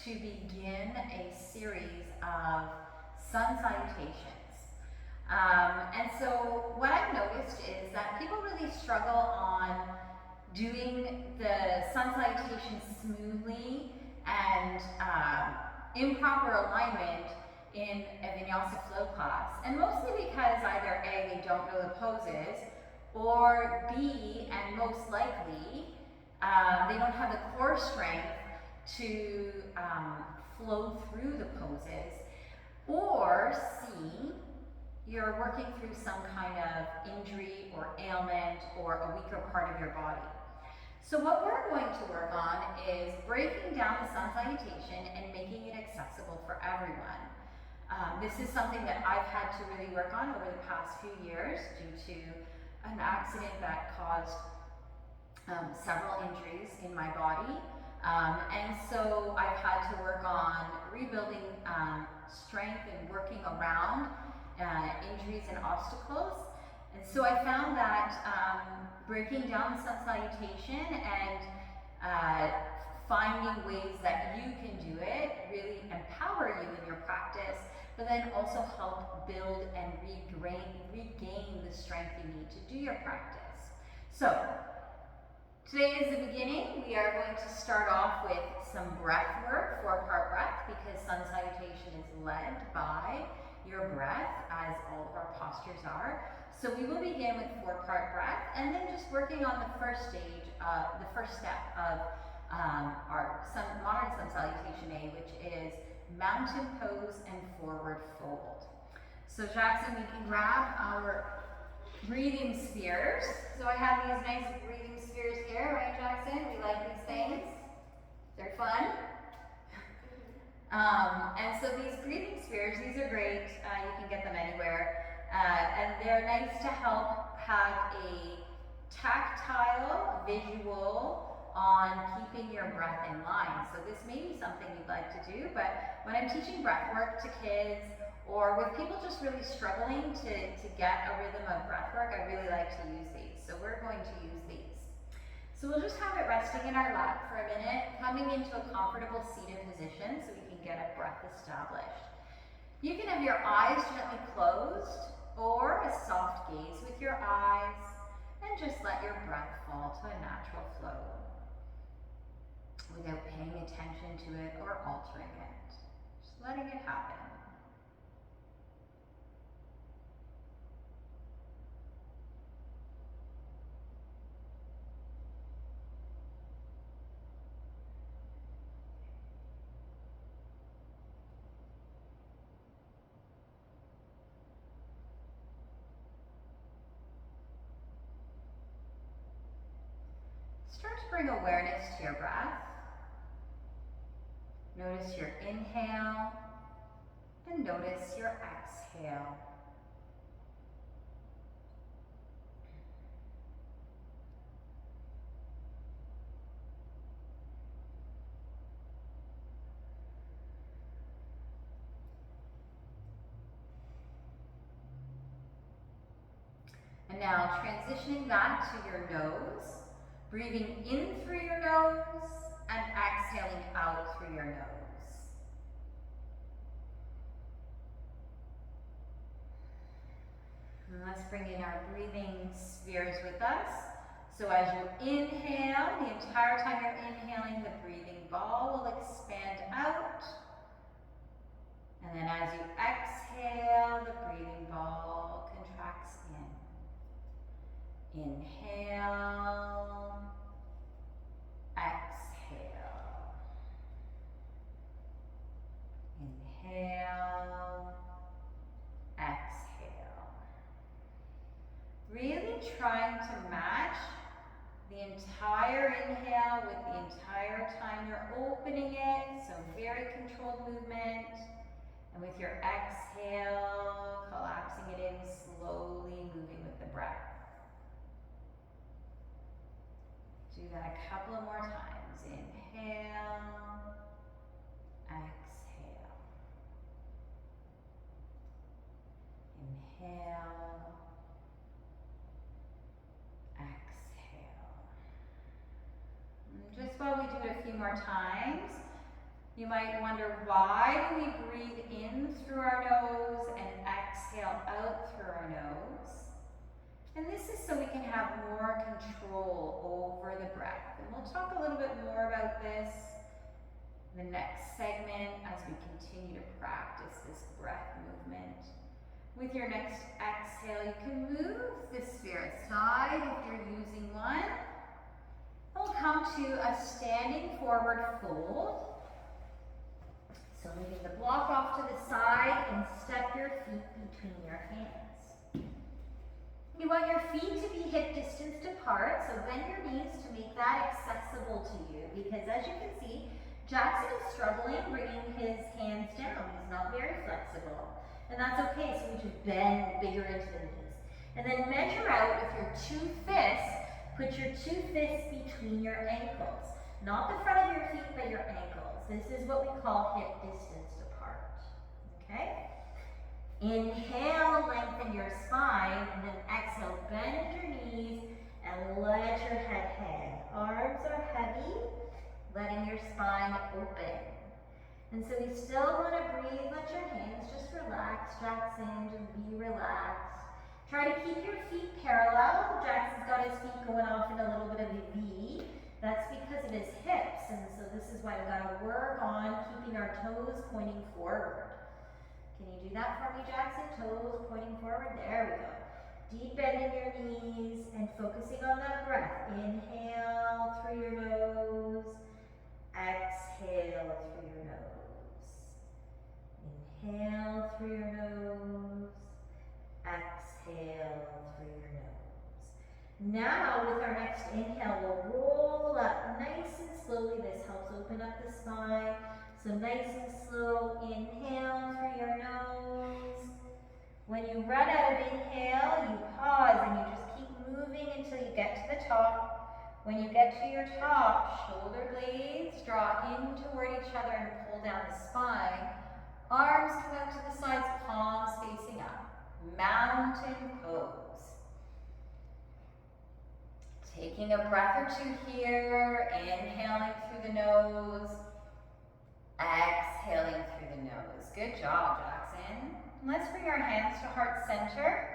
to begin a series of sun salutations. And so what I've noticed is that people really struggle on doing the sun salutation smoothly and improper alignment in a vinyasa flow class, and mostly because either A, they don't know the poses, or B, and most likely, they don't have the core strength to flow through the poses, or C, you're working through some kind of injury or ailment or a weaker part of your body. So what we're going to work on is breaking down the sun salutation and making it accessible for everyone. This is something that I've had to really work on over the past few years due to an accident that caused several injuries in my body. And so I've had to work on rebuilding strength and working around injuries and obstacles. And so I found that breaking down the sun salutation and finding ways that you can do it really empower you in your practice, but then also help build and regain the strength you need to do your practice. So today is the beginning. We are going to start off with some breath work, 4-part breath, because sun salutation is led by your breath, as all of our postures are. So we will begin with 4-part breath, and then just working on the first stage, the first step of our modern sun salutation A, which is mountain pose and forward fold. So Jackson, we can grab our breathing spheres. So I have these nice breathing spheres here, right, Jackson? We like these things. They're fun. And so these breathing spheres, these are great. You can get them anywhere. And they're nice to help have a tactile visual on keeping your breath in line. So this may be something you'd like to do, but when I'm teaching breath work to kids or with people just really struggling to get a rhythm of breath work, I really like to use these. So we're going to use these. So we'll just have it resting in our lap for a minute, coming into a comfortable seated position so we can get a breath established. You can have your eyes gently closed or a soft gaze with your eyes, and just let your breath fall to a natural flow without paying attention to it or altering it. Just letting it happen. Start to bring awareness to your breath. Notice your inhale and notice your exhale. And now transitioning back to your nose, breathing in through your nose and exhaling out through your nose. And let's bring in our breathing spheres with us. So as you inhale, the entire time you're inhaling, the breathing ball will expand out. And then as you exhale, the breathing ball contracts in. Inhale, exhale. Inhale, exhale. Really trying to match the entire inhale with the entire time you're opening it, so very controlled movement. And with your exhale, collapsing it in, slowly moving with the breath. Do that a couple of more times. Inhale, exhale. Inhale, exhale. And just while we do it a few more times, You might wonder, why do we breathe in through our nose and exhale out through our nose? And this is so we can have more control over the breath. And we'll talk a little bit more about this in the next segment as we continue to practice this breath movement. With your next exhale, you can move the sphere aside if you're using one. We'll come to a standing forward fold. So moving the block off to the side and step your feet between your hands. You want your feet to be hip distance apart, so bend your knees to make that accessible to you, because as you can see, Jackson is struggling bringing his hands down. He's not very flexible, and that's okay, so we just bend bigger into the knees. And then measure out with your 2 fists, put your 2 fists between your ankles. Not the front of your feet, but your ankles. This is what we call hip distance apart, okay? Inhale, lengthen your spine, and then exhale, bend your knees, and let your head hang. Arms are heavy, letting your spine open. And so we still want to breathe, let your hands just relax, Jackson, just be relaxed. Try to keep your feet parallel. Jackson's got his feet going off in a little bit of a V. That's because of his hips, and so this is why we've got to work on keeping our toes pointing forward. Can you do that for me, Jackson? Toes pointing forward. There we go. Deep bend in your knees and focusing on that breath. Inhale through your nose. Exhale through your nose. Inhale through your nose. Exhale through your nose. Now, with our next inhale, we'll roll up nice and slowly. This helps open up the spine. So nice and slow, inhale through your nose. When you run out of inhale, you pause and you just keep moving until you get to the top. When you get to your top, shoulder blades draw in toward each other and pull down the spine. Arms come out to the sides, palms facing up. Mountain pose. Taking a breath or 2 here, inhaling through the nose, exhaling through the nose. Good job, Jackson. Let's bring our hands to heart center.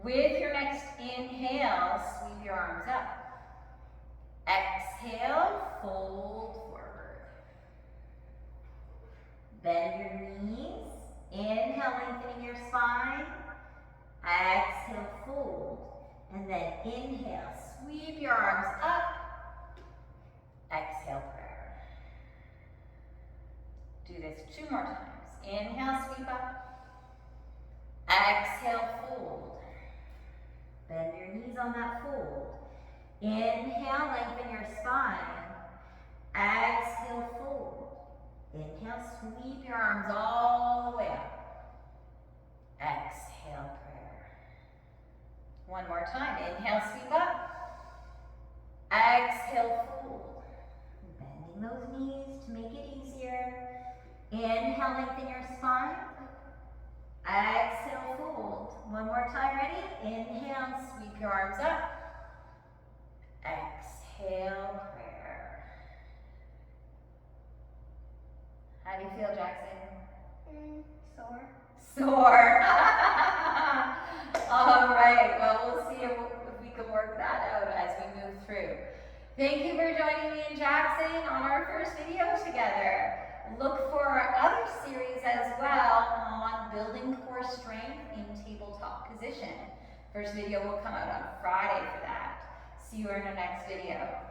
With your next inhale, sweep your arms up. Exhale, fold forward. Bend your knees. Inhale, lengthening your spine. Exhale, fold. And then inhale, sweep your arms up. Exhale, prayer. Do this 2 more times. Inhale, sweep up. Exhale, fold. Bend your knees on that fold. Inhale, lengthen your spine. Exhale, fold. Inhale, sweep your arms all the way up. Exhale, prayer. 1 more time. Inhale, sweep up. Exhale, fold. Bending those knees to make it easier. Inhale, lengthen your spine. Exhale, fold. 1 more time. Ready? Inhale, sweep your arms up. Exhale, prayer. How do you feel, Jackson? Sore? Sore. All right, well, we'll see if we can work that out as we move through. Thank you for joining me and Jackson on our first video together. Look for our other series as well on building core strength in tabletop position. First video will come out on Friday for that. See you in our next video.